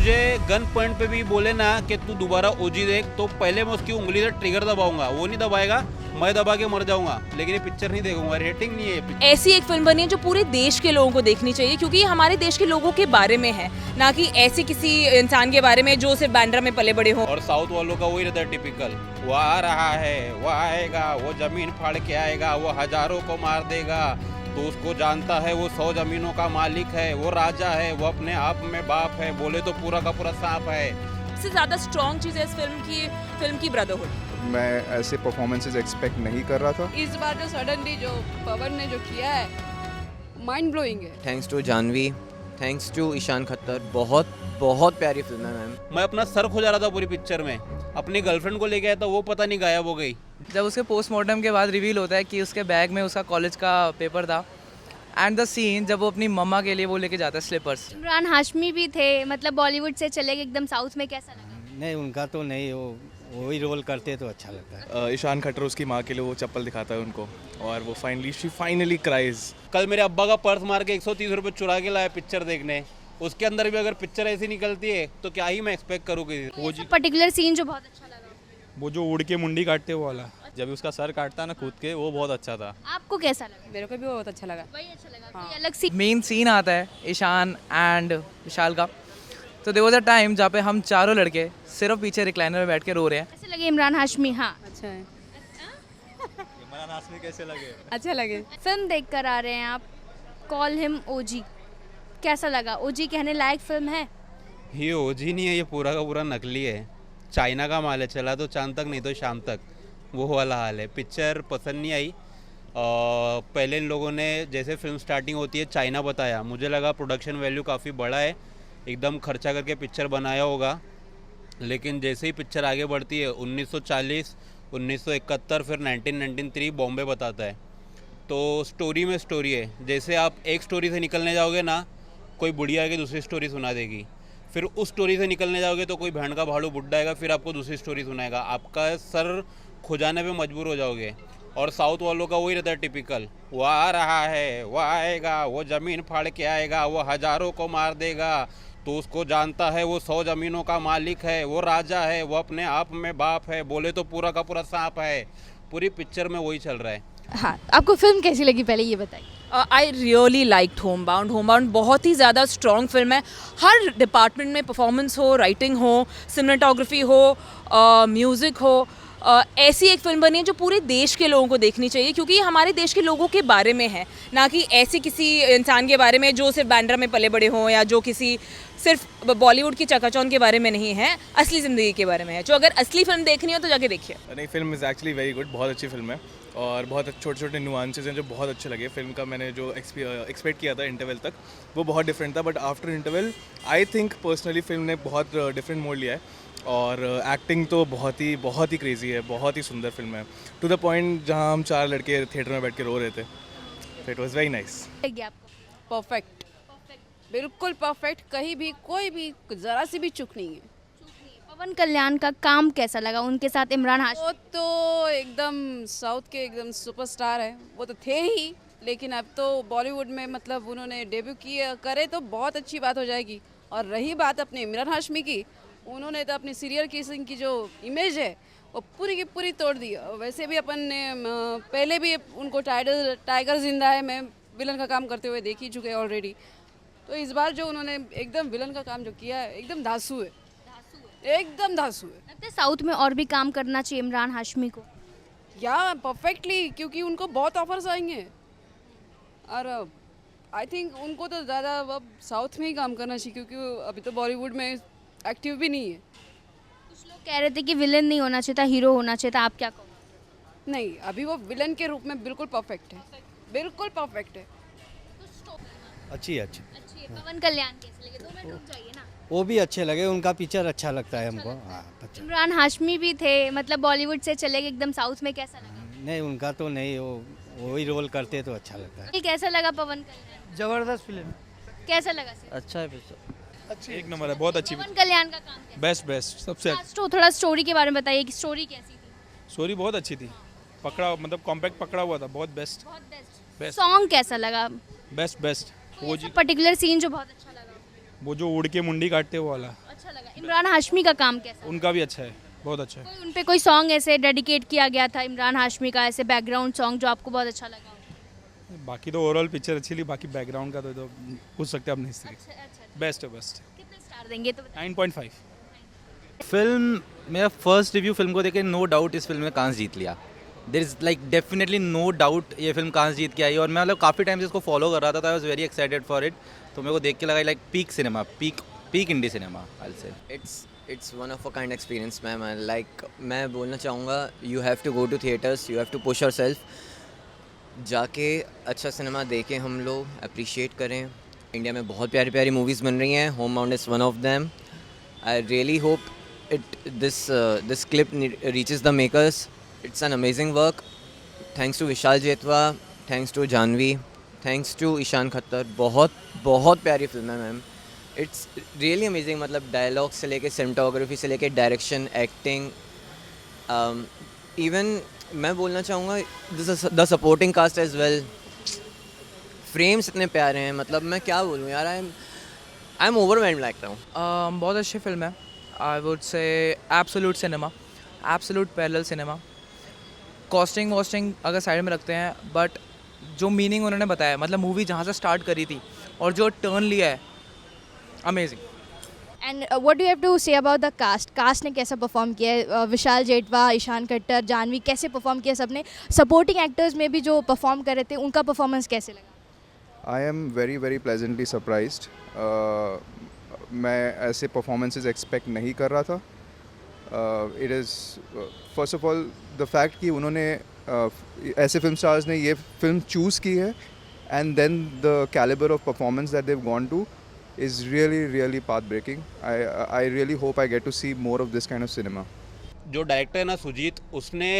मुझे gun point पे भी बोले ना कि तू दोबारा ओजी देख, तो पहले मैं उसकी उंगली से ट्रिगर दबाऊंगा, वो नहीं दबाएगा, मैं दबा के मर जाऊंगा, लेकिन ये पिक्चर नहीं देखूंगा, रेटिंग नहीं है ये पिक्चर। ऐसी एक फिल्म बनी है जो पूरे देश के लोगों को देखनी चाहिए, क्योंकि ये हमारे देश के लोगों के बारे में है, ना कि ऐसे किसी इंसान के बारे में जो सिर्फ बांद्रा में पले बड़े हो। और साउथ वालों का वही रहता है टिपिकल, वो आ रहा है, वो आएगा, वो जमीन फाड़ के आएगा, वो हजारों को मार देगा, तो उसको जानता है वो 100 जमीनों का मालिक है, वो राजा है, वो अपने आप में बाप है, बोले तो पूरा का पूरा सांप है। सबसे ज्यादा स्ट्रॉन्ग चीज है इस फिल्म की ब्रदरहुड। मैं ऐसे परफॉर्मेंसेस एक्सपेक्ट नहीं कर रहा था। इस बार जो सडनली जो पवन ने जो किया है माइंड ब्लोइंग है। Thanks to Janhvi, thanks to Ishaan Khatter, बहुत बहुत प्यारी फिल्म है मैम। मैं अपना सर खो जा रहा था पूरी पिक्चर में, अपनी गर्लफ्रेंड को लेके आया था, वो पता नहीं गायब हो गई। जब उसके पोस्टमार्टम के बाद रिवील होता है कि उसके बैग में उसका कॉलेज का पेपर था, एंड द सीन जब वो अपनी मम्मा के लिए वो लेके जाता है स्लीपर्स। इमरान हाशमी भी थे, मतलब बॉलीवुड से चले गए एकदम साउथ में, कैसा लगा? नहीं उनका तो नहीं, वो वही रोल करते तो अच्छा लगता है। ईशान खट्टर उसकी माँ के लिए वो चप्पल दिखाता है उनको, और वो फाइनली क्राइज। कल मेरे अब्बा का पर्स मार के 130 रुपये चुरा के लाया पिक्चर देखने, उसके अंदर भी अगर पिक्चर ऐसी निकलती है तो क्या ही मैं एक्सपेक्ट करूँ किसी से। वो पर्टिकुलर सीन जो बहुत अच्छा लगा, वो जो उड़ के मुंडी काटते वो वाला, जब उसका सर काटता ना कूद के, वो बहुत अच्छा था। आपको कैसा लगा? मेरे को भी बहुत अच्छा लगा। वही अच्छा लगा। कोई अलग सीन? मेन सीन आता है ईशान एंड विशाल का, तो देयर वाज अ टाइम जहाँ पे हम चारों लड़के सिर्फ पीछे रिक्लाइनर में बैठ के रो रहे हैं। कैसे लगे इमरान हाशमी? हाँ अच्छा है। इमरान हाशमी कैसे लगे? अच्छा लगे। फिल्म देख कर आ रहे हैं आप, कॉल हिम ओजी, कैसा लगा? ओजी कहने लायक फिल्म है? ये ओजी नहीं है, ये पूरा का पूरा नकली है, चाइना का माल है, चला तो चांद तक नहीं तो शाम तक, वो वाला हाल है। पिक्चर पसंद नहीं आई। पहले इन लोगों ने जैसे फिल्म स्टार्टिंग होती है चाइना बताया, मुझे लगा प्रोडक्शन वैल्यू काफ़ी बड़ा है, एकदम खर्चा करके पिक्चर बनाया होगा, लेकिन जैसे ही पिक्चर आगे बढ़ती है 1940, 1971, फिर 1993 बॉम्बे बताता है। तो स्टोरी में स्टोरी है, जैसे आप एक स्टोरी से निकलने जाओगे ना, कोई बुढ़िया आके दूसरी स्टोरी सुना देगी, फिर उस स्टोरी से निकलने जाओगे तो कोई भैंड का भाड़ू बुड्ढा आएगा, फिर आपको दूसरी स्टोरी सुनाएगा, आपका सर खुजाने पे मजबूर हो जाओगे। और साउथ वालों का वही रहता है टिपिकल, वो आ रहा है, वो आएगा, वो ज़मीन फाड़ के आएगा, वो हजारों को मार देगा, तो उसको जानता है वो 100 ज़मीनों का मालिक है, वो राजा है, वो अपने आप में बाप है, बोले तो पूरा का पूरा सांप है। पूरी पिक्चर में वही चल रहा है। हाँ, आपको फिल्म कैसी लगी पहले ये बताइए। आई रियली लाइक्ड होमबाउंड बहुत ही ज़्यादा स्ट्रॉन्ग फिल्म है। हर डिपार्टमेंट में परफॉर्मेंस हो, राइटिंग हो, सिनेमेटोग्राफी हो, म्यूज़िक हो, ऐसी एक फिल्म बनी है जो पूरे देश के लोगों को देखनी चाहिए, क्योंकि ये हमारे देश के लोगों के बारे में है, ना कि ऐसे किसी इंसान के बारे में जो सिर्फ बांद्रा में पले बड़े हों, या जो किसी सिर्फ बॉलीवुड की चकाचौंध के बारे में नहीं है, असली ज़िंदगी के बारे में है। जो अगर असली फिल्म देखनी हो तो जाके देखिए। नहीं, film is actually very good, बहुत अच्छी फिल्म है, और बहुत छोटे छोटे नुआंसेस हैं जो बहुत अच्छे लगे। फिल्म का मैंने जो एक्सपेक्ट किया था इंटरवल तक, वो बहुत डिफरेंट था, but after interval I think personally film ने बहुत डिफरेंट मोड लिया है, और एक्टिंग तो बहुत ही क्रेजी है, बहुत ही सुंदर फिल्म है, टू द पॉइंट जहाँ हम 4 लड़के थिएटर में बैठ के रो रहे थे। It was very nice. Perfect, बिल्कुल परफेक्ट, कहीं भी कोई भी जरा सी भी चूक नहीं है। पवन कल्याण का काम कैसा लगा? उनके साथ इमरान हाशमी, वो तो एकदम साउथ के एकदम सुपरस्टार है, वो तो थे ही, लेकिन अब तो बॉलीवुड में मतलब उन्होंने डेब्यू किया करे तो बहुत अच्छी बात हो जाएगी। और रही बात अपने इमरान हाशमी की, उन्होंने तो अपनी सीरियल किसिंग की जो इमेज है वो पूरी की पूरी तोड़ दी। वैसे भी अपन ने पहले भी उनको टाइगर जिंदा है में विलन का काम करते हुए देख ही चुके हैं ऑलरेडी, तो इस बार जो उन्होंने एकदम विलन का काम जो किया है एकदम धांसू है, एकदम धांसू है। लगता है साउथ में और भी काम करना चाहिए इमरान हाशमी को। या परफेक्टली, क्योंकि उनको बहुत ऑफर्स आएंगे, और आई थिंक उनको तो ज़्यादा अब साउथ में ही काम करना चाहिए, क्योंकि अभी तो बॉलीवुड में एक्टिव भी नहीं है। कुछ लोग कह रहे थे कि विलन नहीं होना चाहिए था, हीरो होना चाहिए था, आप क्या कहोगे? नहीं, अभी वो विलन के रूप में बिल्कुल परफेक्ट है, बिल्कुल परफेक्ट है। अच्छी अच्छी है। पवन कल्याण कैसे लगे? 2 मिनट रुक जाइए ना। वो भी अच्छे लगे, उनका पिक्चर अच्छा लगता है हमको। हाँ, अच्छा। इमरान हाशमी भी थे, मतलब बॉलीवुड से चले गए एकदम साउथ में, कैसा लगा? नहीं उनका तो नहीं, वो वही रोल करते तो अच्छा लगता है। ये कैसा लगा पवन कल्याण? जबरदस्त फिल्म, कैसा लगा सर? अच्छा है पिक्चर, एक नंबर है, बहुत अच्छी। पवन कल्याण का काम कैसा? बेस्ट सबसे। थोड़ा स्टोरी के बारे में बताइए कि स्टोरी कैसी थी? स्टोरी बहुत अच्छी थी, पकड़ा मतलब कॉम्पैक्ट पकड़ा हुआ था, बहुत बेस्ट। बेस्ट। सॉन्ग कैसा लगा? बेस्ट। वो पर्टिकुलर सीन जो बहुत अच्छा लगा? वो जो उड़ के मुंडी काटते वो वाला। इमरान हाशमी का काम कैसा? उनका भी अच्छा है, बहुत अच्छा है। उन पे कोई सॉन्ग ऐसे डेडिकेट किया गया था इमरान हाशमी का, ऐसे बैकग्राउंड सॉन्ग जो आपको बहुत अच्छा लगा हो? बाकी तो ओवरऑल पिक्चर अच्छी ली, बाकी बैकग्राउंड का तो पूछ सकते हैं अपने हिस्से अच्छा, बेस्ट है, बेस्ट। कितने स्टार देंगे तो बताइए। 9.5। फिल्म, मेरा फर्स्ट रिव्यू फिल्म को देखे नो डाउट इस फिल्म ने कांस जीत लिया। There is like definitely no doubt ये फिल्म कांस जीत के आई, और मैं मतलब काफ़ी टाइम से इसको फॉलो कर रहा था, I was very excited for it. तो मेरे को देख के लगा like peak cinema, peak indie cinema I say. It's one of a kind experience ma'am. Like मैं बोलना चाहूँगा, you have to go to theatres, you have to push yourself, जाके अच्छा सिनेमा देखें, हम लोग अप्रिशिएट करें। इंडिया में बहुत प्यारी प्यारी मूवीज़ बन रही हैं, home bound is one of them. I really hope this clip reaches the makers. It's an amazing work. Thanks to Vishal Jetwa, thanks to Janvi, thanks to Ishan Khattar. बहुत प्यारी film है ma'am. It's really amazing, मतलब dialogue से लेके cinematography से लेके direction, acting, even मैं बोलना चाहूँगा the supporting cast as well. Frames इतने प्यारे हैं, मतलब मैं क्या बोलूँ यार, आई एम ओवरवेल्म्ड लगता हूँ। बहुत अच्छी फिल्म है। I would say absolute cinema, absolute parallel cinema. Casting wasting अगर साइड में रखते हैं, बट जो मीनिंग उन्होंने बताया, मतलब मूवी जहाँ से स्टार्ट करी थी और जो टर्न लिया है, amazing. And what do you have to say about the cast ने कैसा परफॉर्म किया है? विशाल जेठवा, ईशान खट्टर, जानवी, कैसे परफॉर्म किया सबने? सपोर्टिंग एक्टर्स में भी जो परफॉर्म कर रहे थे, उनका परफॉर्मेंस कैसे लगा? I am very very pleasantly surprised. मैं ऐसे परफॉर्मेंसेस एक्सपेक्ट नहीं कर रहा था। It is first of all the fact कि उन्होंने ऐसे फिल्म स्टार्स ने ये फिल्म चूज़ की है, and then the calibre of performance that Dev gone to is really path breaking. I really hope I get to see more of this kind of cinema. जो director है ना सुजीत, उसने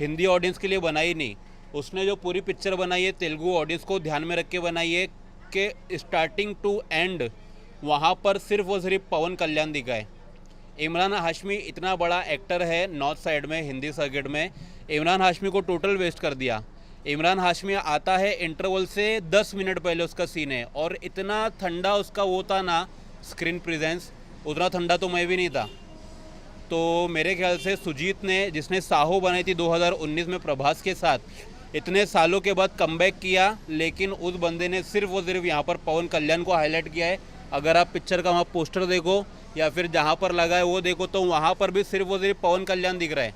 Hindi audience के लिए बनाई नहीं, उसने जो पूरी पिक्चर बनाई है तेलुगु ऑडियंस को ध्यान में रख के बनाई है कि स्टार्टिंग टू एंड वहाँ पर सिर्फ और सिर्फ पवन कल्याण दिखा है। इमरान हाशमी इतना बड़ा एक्टर है नॉर्थ साइड में, हिंदी सर्किट में, इमरान हाशमी को टोटल वेस्ट कर दिया। इमरान हाशमी आता है इंटरवल से 10 मिनट पहले उसका सीन है, और इतना ठंडा उसका वो था ना स्क्रीन प्रेजेंस, उतना ठंडा तो मैं भी नहीं था। तो मेरे ख्याल से सुजीत ने, जिसने साहो बनाई थी 2019 में प्रभास के साथ, इतने सालों के बाद कमबैक किया, लेकिन उस बंदे ने सिर्फ और सिर्फ यहाँ पर पवन कल्याण को हाईलाइट किया है। अगर आप पिक्चर का वहाँ पोस्टर देखो या फिर जहाँ पर लगा है वो देखो, तो वहाँ पर भी सिर्फ और सिर्फ पवन कल्याण दिख रहा है।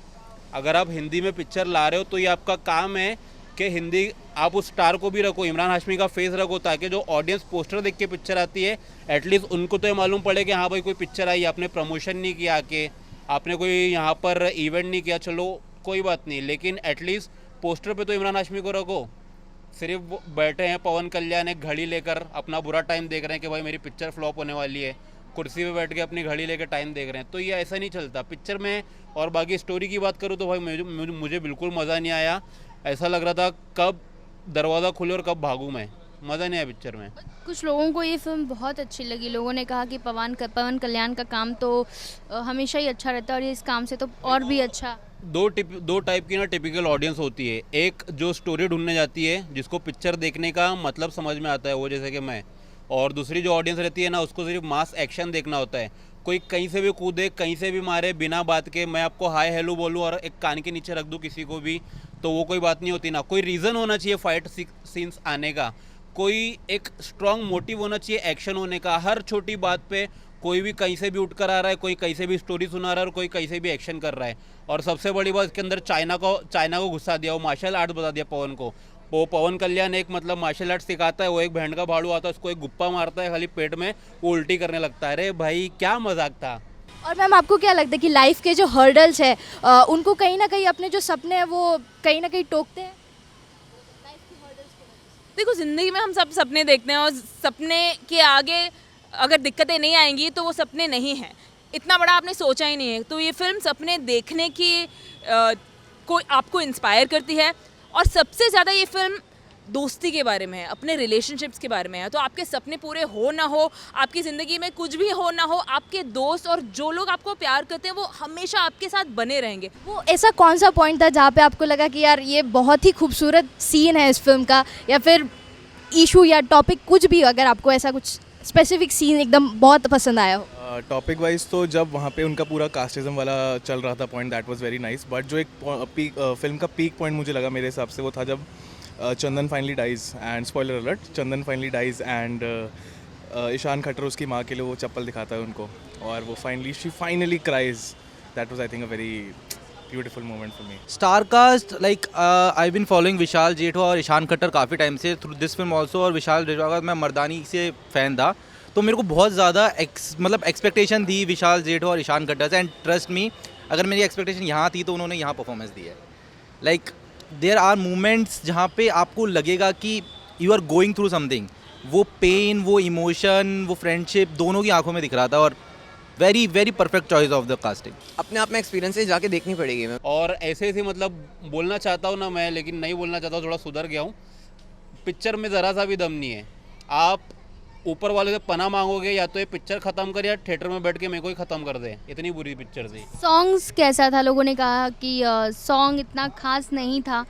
अगर आप हिंदी में पिक्चर ला रहे हो तो ये आपका काम है कि हिंदी आप उस स्टार को भी रखो, इमरान हाशमी का फेस रखो, ताकि जो ऑडियंस पोस्टर देख के पिक्चर आती है एटलीस्ट उनको तो ये मालूम पड़े कि हाँ भाई कोई पिक्चर आई, आपने प्रमोशन नहीं किया, कि आपने कोई यहाँ पर इवेंट नहीं किया, चलो कोई बात नहीं, लेकिन एटलीस्ट पोस्टर पे तो इमरान हाशमी को रखो। सिर्फ वो बैठे हैं पवन कल्याण एक घड़ी लेकर, अपना बुरा टाइम देख रहे हैं कि भाई मेरी पिक्चर फ्लॉप होने वाली है, कुर्सी पे बैठ के अपनी घड़ी लेकर टाइम देख रहे हैं। तो ये ऐसा नहीं चलता पिक्चर में। और बाकी स्टोरी की बात करूँ तो भाई मुझे बिल्कुल मज़ा नहीं आया। ऐसा लग रहा था कब दरवाज़ा खुले और कब भागूँ मैं, मज़ा नहीं आया पिक्चर में। कुछ लोगों को ये फिल्म बहुत अच्छी लगी, लोगों ने कहा कि पवन कल्याण का काम तो हमेशा ही अच्छा रहता है, और ये इस काम से तो और भी अच्छा। दो टाइप की ना टिपिकल ऑडियंस होती है। एक जो स्टोरी ढूंढने जाती है, जिसको पिक्चर देखने का मतलब समझ में आता है, वो जैसे कि मैं, और दूसरी जो ऑडियंस रहती है ना, उसको सिर्फ मास एक्शन देखना होता है। कोई कहीं से भी कूदे, कहीं से भी मारे, बिना बात के मैं आपको हाय हेलो बोलूँ और एक कान के नीचे रख दूँ किसी को भी, तो वो कोई बात नहीं होती ना। कोई रीज़न होना चाहिए फाइट सीन्स आने का, कोई एक स्ट्रॉन्ग मोटिव होना चाहिए एक्शन होने का। हर छोटी बात पे कोई भी कहीं से भी उठकर आ रहा है, कोई कहीं से भी स्टोरी सुना रहा है और कोई कहीं से भी एक्शन कर रहा है। और सबसे बड़ी बात, इसके अंदर चाइना को घुसा दिया, वो मार्शल आर्ट बता दिया पवन को। वो पवन कल्याण एक मतलब मार्शल आर्ट सिखाता है, वो एक बहन का भाड़ू आता है, उसको एक गुप्पा मारता है खाली पेट में, वो उल्टी करने लगता है। अरे भाई क्या मजाक था। और मैम आपको क्या लगता है कि लाइफ के जो हर्डल्स है उनको कहीं ना कहीं अपने जो सपने हैं वो कहीं ना कहीं टोकते हैं? देखो, ज़िंदगी में हम सब सपने देखते हैं, और सपने के आगे अगर दिक्कतें नहीं आएंगी तो वो सपने नहीं हैं। इतना बड़ा आपने सोचा ही नहीं है। तो ये फिल्म सपने देखने की को आपको इंस्पायर करती है, और सबसे ज़्यादा ये फिल्म दोस्ती के बारे में है, अपने रिलेशनशिप्स के बारे में है। तो आपके सपने पूरे हो ना हो, आपकी ज़िंदगी में कुछ भी हो ना हो, आपके दोस्त और जो लोग आपको प्यार करते हैं वो हमेशा आपके साथ बने रहेंगे। वो ऐसा कौन सा पॉइंट था जहाँ पे आपको लगा कि यार ये बहुत ही खूबसूरत सीन है इस फिल्म का, या फिर इशू या टॉपिक कुछ भी, अगर आपको ऐसा कुछ स्पेसिफिक सीन एकदम बहुत पसंद आया हो? टॉपिक वाइज तो जब वहाँ पे उनका पूरा कास्टिज्म वाला चल रहा था point, that was very nice, but जो एक फिल्म का पीक पॉइंट मुझे लगा मेरे हिसाब से वो था जब Chandan finally dies and spoiler alert, Chandan finally dies and Ishaan Khatter उसकी माँ के लिए वो चप्पल दिखाता है उनको और वो she finally cries. That was I think a very beautiful moment for me. Star cast like I been following Vishal Jethwa और ईशान खट्टर काफ़ी टाइम से थ्रू दिस फिल्म ऑल्सो, और विशाल जेठवा का मैं मर्दानी से फ़ैन था, तो मेरे को बहुत ज़्यादा मतलब एक्सपेक्टेशन थी विशाल जेठवा और ईशान खट्टर से, एंड ट्रस्ट मी अगर मेरी एक्सपेक्टेशन यहाँ थी तो उन्होंने यहाँ परफॉर्मेंस दी है. लाइक देयर आर मोमेंट्स जहाँ पे आपको लगेगा कि you are going through something, वो पेन, वो इमोशन, वो फ्रेंडशिप दोनों की आंखों में दिख रहा था, और very very perfect choice of the casting. अपने आप में एक्सपीरियंस है, जाके देखनी पड़ेगी. मैं और ऐसे ही मतलब बोलना चाहता हूँ ना मैं, लेकिन नहीं बोलना चाहता हूँ, थोड़ा सुधर गया हूँ. पिक्चर में ज़रा सा भी दम नहीं है. आप ऊपर वाले से पना मांगोगे या तो ये पिक्चर ख़त्म कर या थिएटर में बैठ के मेरे को ही ख़त्म कर दे, इतनी बुरी पिक्चर थी. सॉन्ग्स कैसा था? लोगों ने कहा कि सॉन्ग इतना खास नहीं था,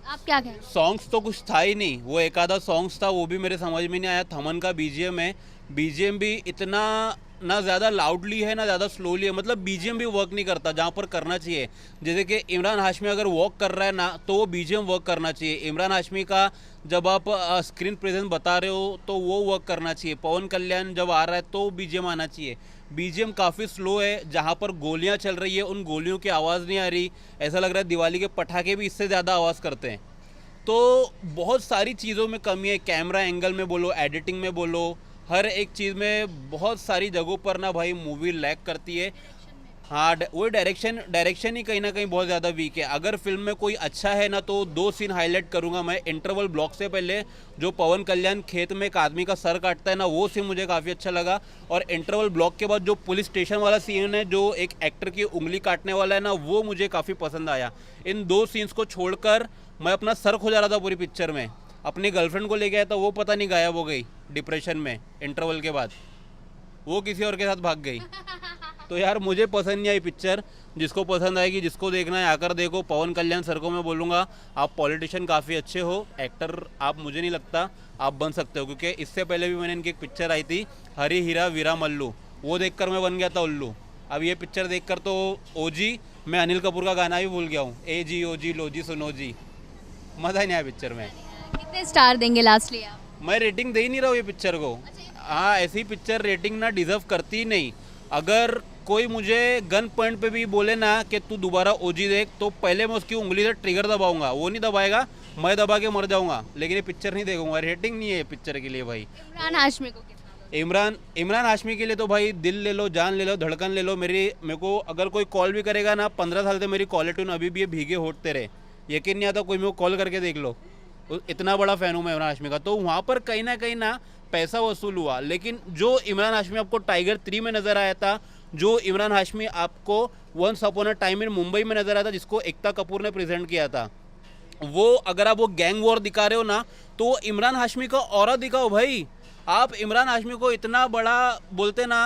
आप क्या कहें? सॉन्ग्स तो कुछ था ही नहीं. वो एक आधा सॉन्ग्स था, वो भी मेरे समझ में नहीं आया. थमन का बीजीएम है, बीजीएम भी इतना ना ज़्यादा लाउडली है ना ज़्यादा स्लोली है, मतलब बीजीएम भी वर्क नहीं करता जहाँ पर करना चाहिए. जैसे कि इमरान हाशमी अगर वॉक कर रहा है ना तो वो बीजीएम वर्क करना चाहिए. इमरान हाशमी का जब आप स्क्रीन प्रेजेंस बता रहे हो तो वो वर्क करना चाहिए. पवन कल्याण जब आ रहा है तो बीजीएम आना चाहिए. बीजीएम काफ़ी स्लो है. जहाँ पर गोलियाँ चल रही है उन गोलियों की आवाज़ नहीं आ रही. ऐसा लग रहा है दिवाली के पटाखे भी इससे ज़्यादा आवाज़ करते हैं. तो बहुत सारी चीज़ों में कमी है. कैमरा एंगल में बोलो, एडिटिंग में बोलो, हर एक चीज़ में बहुत सारी जगहों पर ना भाई मूवी लैग करती है. हाँ, वो डायरेक्शन ही कहीं ना कहीं बहुत ज़्यादा वीक है. अगर फिल्म में कोई अच्छा है ना तो 2 सीन हाईलाइट करूँगा मैं. इंटरवल ब्लॉक से पहले जो पवन कल्याण खेत में एक आदमी का सर काटता है ना, वो सीन मुझे काफ़ी अच्छा लगा. और इंटरवल ब्लॉक के बाद जो पुलिस स्टेशन वाला सीन है, जो एक एक्टर की उंगली काटने वाला है ना, वो मुझे काफ़ी पसंद आया. इन 2 सीन्स को छोड़कर मैं अपना सर खो जा रहा था पूरी पिक्चर में. अपनी गर्लफ्रेंड को लेके आया था, वो पता नहीं गायब हो गई डिप्रेशन में इंटरवल के बाद, वो किसी और के साथ भाग गई. तो यार मुझे पसंद नहीं आई पिक्चर. जिसको पसंद आएगी, जिसको देखना है आकर देखो. पवन कल्याण सर को मैं बोलूँगा आप पॉलिटिशियन काफ़ी अच्छे हो, एक्टर आप मुझे नहीं लगता आप बन सकते हो, क्योंकि इससे पहले भी मैंने इनकी एक पिक्चर आई थी हरी हीरा वीरा मल्लू, वो देखकर मैं बन गया था उल्लू. अब ये पिक्चर देखकर तो ओजी, मैं अनिल कपूर का गाना भी भूल गया हूँ, ए जी ओ जी लो जी सुनो जी. मज़ा ही नहीं आया पिक्चर में. कितने स्टार देंगे लास्टली आप? मैं रेटिंग दे ही नहीं रहा हूँ ये पिक्चर को. हाँ, ऐसी पिक्चर रेटिंग ना डिज़र्व करती ही नहीं. अगर कोई मुझे गन पॉइंट पे भी बोले ना कि तू दोबारा ओजी देख, तो पहले मैं उसकी उंगली से ट्रिगर दबाऊंगा. वो नहीं दबाएगा, मैं दबा के मर जाऊंगा, लेकिन ये पिक्चर नहीं देखूंगा. रेटिंग नहीं है ये पिक्चर के लिए भाई. इमरान हाशमी को कितना? इमरान हाशमी के लिए तो भाई दिल ले लो, जान ले लो, धड़कन ले लो. मेरे को अगर कोई कॉल भी करेगा ना, 15 साल से मेरी कॉलर ट्यून अभी भी ये भीगे होठ तेरे, यकीन नहीं आता कोई मेरे को कॉल करके देख लो. इतना बड़ा फ़ैन हूँ मैं इमरान हाशमी का. तो वहाँ पर कहीं ना पैसा वसूल हुआ. लेकिन जो इमरान हाशमी आपको टाइगर 3 में नज़र आया था, जो इमरान हाशमी आपको once upon a time in Mumbai में नज़र आया था, जिसको एकता कपूर ने प्रेजेंट किया था, वो अगर आप वो गैंग वॉर दिखा रहे हो ना, तो इमरान हाशमी का ऑरा दिखाओ भाई. आप इमरान हाशमी को इतना बड़ा बोलते ना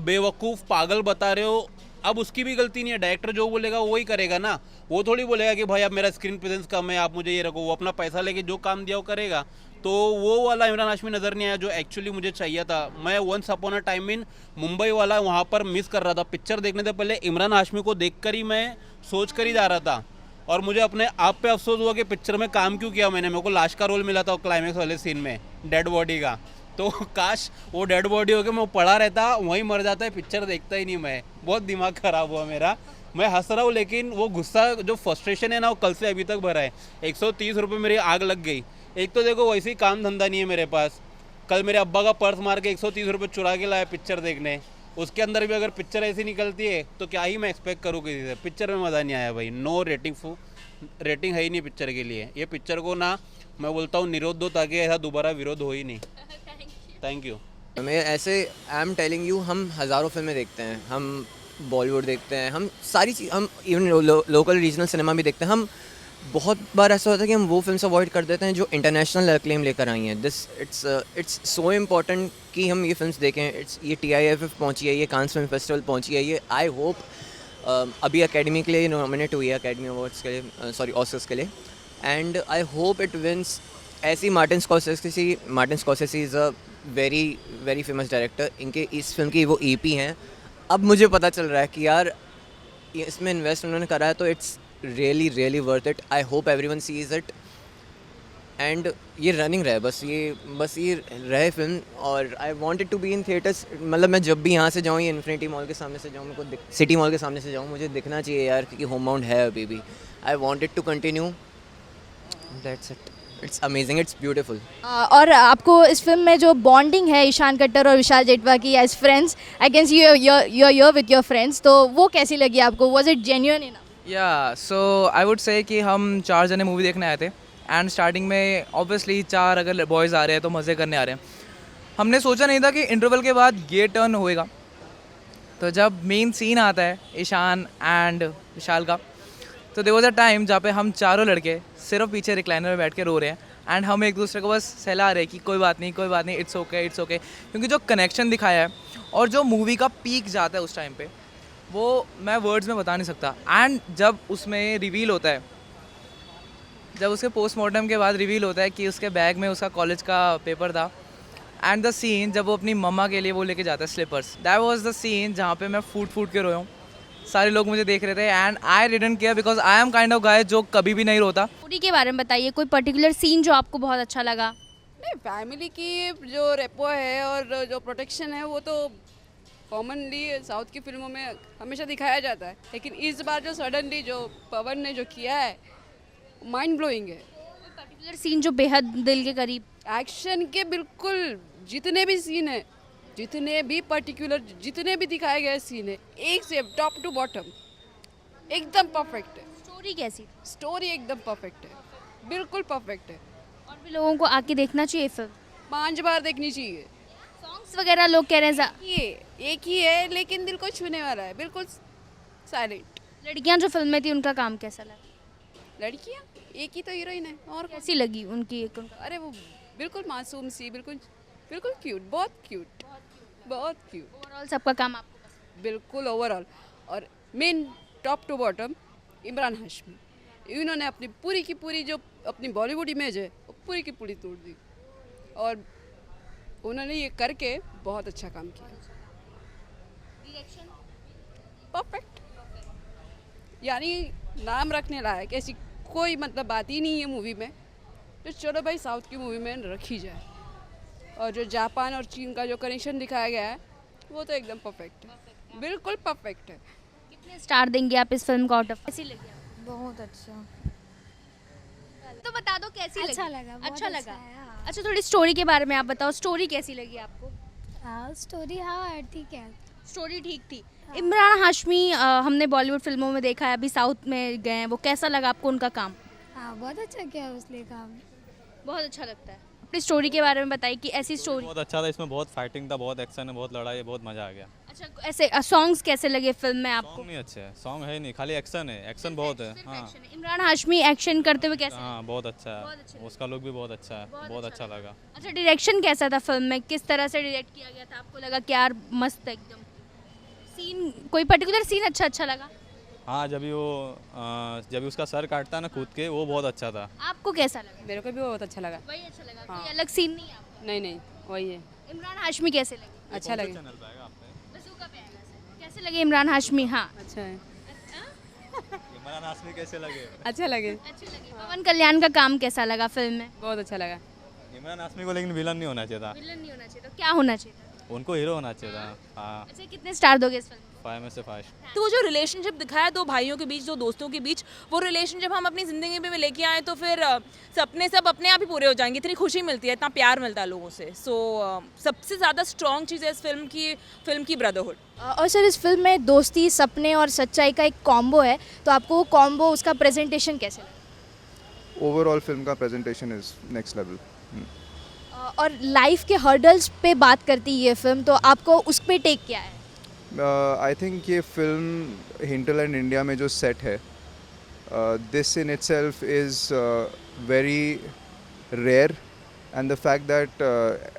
बेवकूफ़ पागल बता रहे हो. अब उसकी भी गलती नहीं है. डायरेक्टर जो बोलेगा वही करेगा ना. वो थोड़ी बोलेगा कि भाई अब मेरा स्क्रीन प्रेजेंस कम है, आप मुझे ये रखो. वो अपना पैसा लेके जो काम दिया वो करेगा. तो वो वाला इमरान हाशमी नज़र नहीं आया जो एक्चुअली मुझे चाहिए था. मैं once upon a time in Mumbai वाला वहाँ पर मिस कर रहा था. पिक्चर देखने से पहले इमरान हाशमी को देखकर ही मैं सोच कर ही जा रहा था. और मुझे अपने आप पे अफसोस हुआ कि पिक्चर में काम क्यों किया मैंने. मेरे को लाश का रोल मिला था क्लाइमैक्स वाले सीन में, डेड बॉडी का. तो काश वो डेड बॉडी हो के मैं पड़ा रहता, वहीं मर जाता है. पिक्चर देखता ही नहीं मैं. बहुत दिमाग ख़राब हुआ मेरा. मैं हंस रहा हूँ, लेकिन वो गुस्सा जो फ्रस्ट्रेशन है ना, वो कल से अभी तक भरा है. 130 रुपये मेरी आग लग गई. एक तो देखो वैसे ही काम धंधा नहीं है मेरे पास. कल मेरे अब्बा का पर्स मार के 130 रुपये चुरा के लाया पिक्चर देखने. उसके अंदर भी अगर पिक्चर ऐसी निकलती है तो क्या ही मैं एक्सपेक्ट करूँ किसी से. पिक्चर में मज़ा नहीं आया भाई. नो रेटिंग है ही नहीं पिक्चर के लिए. ये पिक्चर को ना मैं बोलता हूँ निरोध दो, ताकि ऐसा दोबारा विरोध हो ही नहीं. Thank you. मैं ऐसे आई एम टेलिंग यू, हम हज़ारों फिल्में देखते हैं, हम बॉलीवुड देखते हैं, हम सारी चीज़, हम इवन लोकल रीजनल सिनेमा भी देखते हैं. हम बहुत बार ऐसा होता है कि हम वो फिल्म्स अवॉइड कर देते हैं जो इंटरनेशनल एक्लेम लेकर आई हैं. इट्स सो इम्पॉर्टेंट कि हम ये फिल्म्स देखें. ये TIFF पहुंची है, ये कांस फिल्म फेस्टिवल पहुंची है. ये आई होप अभी अकेडमी के लिए नॉमिनेट हुई है, अकेडमी अवार्ड्स के लिए, सॉरी ऑस्कर्स के लिए. And I hope it wins. ऐसी Martin Scorsese is a very very famous director, इनके इस फिल्म की वो EP हैं। अब मुझे पता चल रहा है कि यार इसमें इन्वेस्ट उन्होंने करा है तो it's really really worth it. I hope everyone sees it and ये रनिंग रहे, बस ये रहे फिल्म। और I wanted to be in theatres, मतलब मैं जब भी यहाँ से जाऊँ, ये इन्फिनिटी मॉल के सामने से जाऊँ, मेरे को सिटी मॉल के सामने से जाऊँ, मुझे दिखना चाहिए यार, क्योंकि होम बाउंड है अभी भी। I wanted to continue, that's it. It's amazing, it's beautiful. और आपको इस फिल्म में जो बॉन्डिंग है ईशान कट्टर और विशाल जेठवा की as friends, I can see your with your friends, तो वो कैसी लगी आपको? Was it genuine enough? या सो आई वुड से कि हम 4 जने मूवी देखने आए थे एंड स्टार्टिंग में ऑब्वियसली 4 अगर बॉयज़ आ रहे हैं तो मज़े करने आ रहे हैं। हमने सोचा नहीं था कि इंटरवल के बाद ये टर्न होएगा। तो जब मेन सीन आता है ईशान एंड विशाल का, तो देयर वाज अ टाइम जहाँ पे हम चारों लड़के सिर्फ पीछे रिक्लाइनर में बैठ के रो रहे हैं एंड हम एक दूसरे को बस सहला रहे हैं कि कोई बात नहीं, इट्स ओके। क्योंकि जो कनेक्शन दिखाया है और जो मूवी का पीक जाता है उस टाइम पे, वो मैं वर्ड्स में बता नहीं सकता। एंड जब उसमें रिवील होता है, जब उसके पोस्टमार्टम के बाद रिवील होता है कि उसके बैग में उसका कॉलेज का पेपर था, एंड द सीन जब वो अपनी मम्मा के लिए वो लेके जाता है sleepers, that was the scene जहाँ पे मैं फूट के रोया हूँ। सारे लोग मुझे देख रहे थे and I didn't care because I am kind of guy जो कभी भी नहीं रोता। स्टोरी के बारे में बताइए, कोई पर्टिकुलर सीन जो आपको बहुत अच्छा लगा? नहीं, फैमिली की जो रेपो है और जो प्रोटेक्शन है वो तो कॉमनली साउथ की फिल्मों में हमेशा दिखाया जाता है, लेकिन इस बार जो सडनली जो पवन ने जो किया है माइंड ब्लोइंग है। कोई पर्टिकुलर सीन जो बेहद दिल के करीब? एक्शन के बिल्कुल जितने भी सीन है, जितने भी पर्टिकुलर जितने भी दिखाए गए सीन है, एक से टॉप टू बॉटम एकदम परफेक्ट है। स्टोरी कैसी? स्टोरी एकदम परफेक्ट है, बिल्कुल परफेक्ट है। और भी लोगों को आके देखना चाहिए फिल्म? 5 बार देखनी चाहिए। सॉन्ग्स वगैरह लोग कह रहे हैं ये एक ही है लेकिन दिल को छूने वाला है, बिल्कुल साइलेंट। लड़कियां जो फिल्म में थी उनका काम कैसा लगा? लड़कियाँ एक ही तो हीरोइन है और कैसी लगी उनकी? अरे वो बिल्कुल मासूम सी, बिल्कुल क्यूट, बहुत क्यूट। ओवरऑल सबका काम आपको पसंद? बिल्कुल ओवरऑल। और main top to bottom Imran Hashmi, इन्होंने अपनी पूरी की पूरी जो अपनी बॉलीवुड इमेज है वो पूरी की पूरी तोड़ दी और उन्होंने ये करके बहुत अच्छा काम किया। परफेक्ट, यानी नाम रखने लायक ऐसी कोई मतलब बात ही नहीं है मूवी में, तो चलो भाई साउथ की मूवी में रखी जाए। और जो जापान और चीन का जो कनेक्शन दिखाया गया है वो तो एकदम परफेक्ट है, बिल्कुल परफेक्ट है। कितने स्टार देंगे आप इस फिल्म को आउट ऑफ? कैसी लगी? बहुत अच्छा। तो बता दो कैसी अच्छा लगी? लगा, बहुत अच्छा लगा। है, हाँ। अच्छा, थोड़ी स्टोरी के बारे में आप बताओ, स्टोरी कैसी लगी आपको? स्टोरी हाँ ठीक है। स्टोरी ठीक थी। इमरान हाशमी हमने बॉलीवुड फिल्मों में देखा है, अभी साउथ में गए हैं, वो कैसा लगा आपको उनका काम? हाँ बहुत अच्छा किया उसने काम। बहुत अच्छा लगता है। अपनी स्टोरी के बारे में बताइए कि ऐसी स्टोरी। बहुत अच्छा था, इसमें बहुत फाइटिंग था, बहुत एक्शन है, बहुत लड़ाई है, बहुत मज़ा आ गया। अच्छा, ऐसे सॉन्ग्स कैसे लगे फिल्म में आपको? सॉन्ग नहीं अच्छे है, सॉन्ग है नहीं, खाली एक्शन है, एक्शन बहुत है। हाँ इमरान हाशमी एक्शन करते हुए कैसे? हाँ बहुत अच्छा है, उसका लुक भी बहुत अच्छा है, बहुत अच्छा लगा। अच्छा, डायरेक्शन कैसा था फिल्म में? किस तरह से डायरेक्ट किया गया था? आपको लगा कि यार मस्त है एकदम? सीन, कोई पर्टिकुलर सीन अच्छा लगा? हाँ जब भी उसका सर काटता है ना कूद के, वो बहुत अच्छा था। आपको कैसा लगा? मेरे को भी बहुत अच्छा लगा। वही अच्छा लगा? हाँ। कोई अलग सीन नहीं है आपको? नहीं वही है। इमरान हाशमी कैसे लगे? अच्छा लगे। बज़ूका पे आएगा सर। कैसे लगे इमरान हाशमी? हाँ अच्छा है। इमरान हाशमी कैसे लगे? अच्छा लगे। पवन कल्याण का काम कैसा लगा फिल्म में? बहुत अच्छा लगा। इमरान हाशमी को लेकिन विलन नहीं होना चाहिए था, विलन नहीं होना चाहिए तो क्या होना चाहिए था? उनको हीरो होना चाहिए था। हाँ अच्छा, कितने स्टार दोगे इस फिल्म? 5 में से 5। तो वो जो रिलेशनशिप दिखाया दो भाइयों के बीच, दो दोस्तों के बीच, वो रिलेशनशिप हम अपनी ज़िंदगी में लेके आए तो फिर सपने सब अपने आप ही पूरे हो जाएंगे। इतनी खुशी मिलती है, इतना प्यार मिलता है लोगों से। सो सबसे ज़्यादा स्ट्रॉन्ग चीज़ है इस फिल्म की ब्रदरहुड। और सर, इस फिल्म में दोस्ती, सपने और सच्चाई का एक कॉम्बो है, तो आपको वो कॉम्बो, उसका प्रेजेंटेशन कैसे लगा? ओवरऑल फिल्म का प्रेजेंटेशन इज़ नेक्स्ट लेवल। और लाइफ के हर्डल्स पे बात करती है ये फिल्म, तो आपको उस पे टेक क्या है? आई थिंक ये फिल्म हिंटरलैंड इंडिया में जो सेट है, this in itself is very rare, and the fact that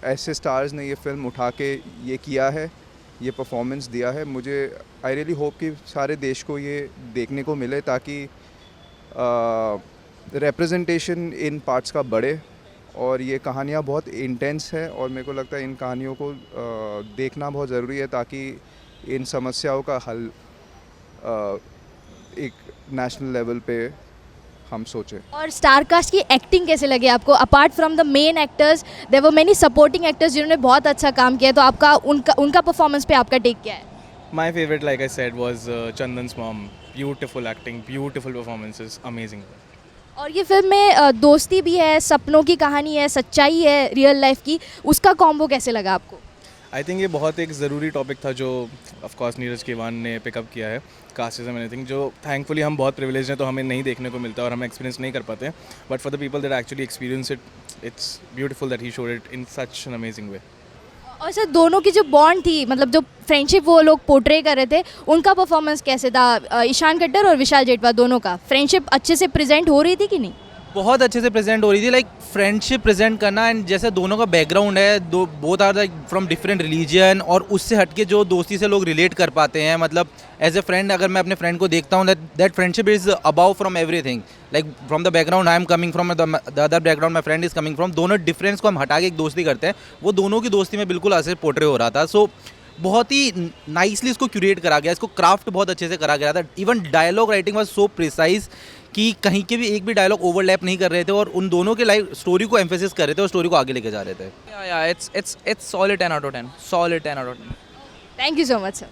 ऐसे स्टार्स ने ये फिल्म उठा के ये किया है, ये परफॉर्मेंस दिया है, मुझे आई रियली होप कि सारे देश को ये देखने को मिले ताकि रिप्रेजेंटेशन इन पार्ट्स का बढ़े और ये कहानियाँ बहुत इंटेंस है और मेरे को लगता है इन कहानियों को देखना बहुत ज़रूरी है ताकि इन समस्याओं का हल एक नेशनल लेवल पे हम सोचें। और स्टार कास्ट की एक्टिंग कैसे लगी आपको? Apart from the main actors there were many supporting actors जिन्होंने बहुत अच्छा काम किया, तो आपका उनका परफॉर्मेंस पे आपका टेक क्या है? My favorite, like I said, was Chandan's mom. Beautiful acting, beautiful performances, amazing. और ये फिल्म में दोस्ती भी है, सपनों की कहानी है, सच्चाई है रियल लाइफ की, उसका कॉम्बो कैसे लगा आपको? आई थिंक ये बहुत एक ज़रूरी टॉपिक था जो ऑफ कोर्स नीरज केवान ने पिकअप किया है, कास्टिज्म एनीथिंग, जो थैंकफुली हम बहुत प्रिविलेज हैं तो हमें नहीं देखने को मिलता और हम एक्सपीरियंस नहीं कर पाते हैं, but for the people that actually experience it, it's beautiful that he showed it in such an amazing वे। और सर दोनों की जो बॉन्ड थी, मतलब जो फ्रेंडशिप वो लोग पोर्ट्रे कर रहे थे, उनका परफॉर्मेंस कैसे था? ईशान कट्टर और विशाल जेठवा दोनों का फ्रेंडशिप अच्छे से प्रेजेंट हो रही थी कि नहीं? बहुत अच्छे से प्रेजेंट हो रही थी, लाइक फ्रेंडशिप प्रेजेंट करना, एंड जैसे दोनों का बैकग्राउंड है, दो both are like from different religion, और उससे हटके जो दोस्ती से लोग रिलेट कर पाते हैं, मतलब एज ए फ्रेंड अगर मैं अपने फ्रेंड को देखता हूँ that friendship is above from everything, like from the background I am coming from, the other background my friend is coming from, दोनों डिफरेंस को हम हटा के एक दोस्ती करते हैं, वो दोनों की दोस्ती में बिल्कुल ऐसे पोर्ट्रे हो रहा था। सो बहुत ही नाइसली इसको क्यूरेट करा गया, इसको क्राफ्ट बहुत अच्छे से करा गया था। Even dialogue writing was so precise कि कहीं के भी एक भी डायलॉग ओवरलैप नहीं कर रहे थे और उन दोनों के लाइफ स्टोरी को एम्फेसिस कर रहे थे और स्टोरी को आगे लेके जा रहे थे। Yeah, it's solid 10 out of 10. Solid 10 out of 10. Thank you so much sir.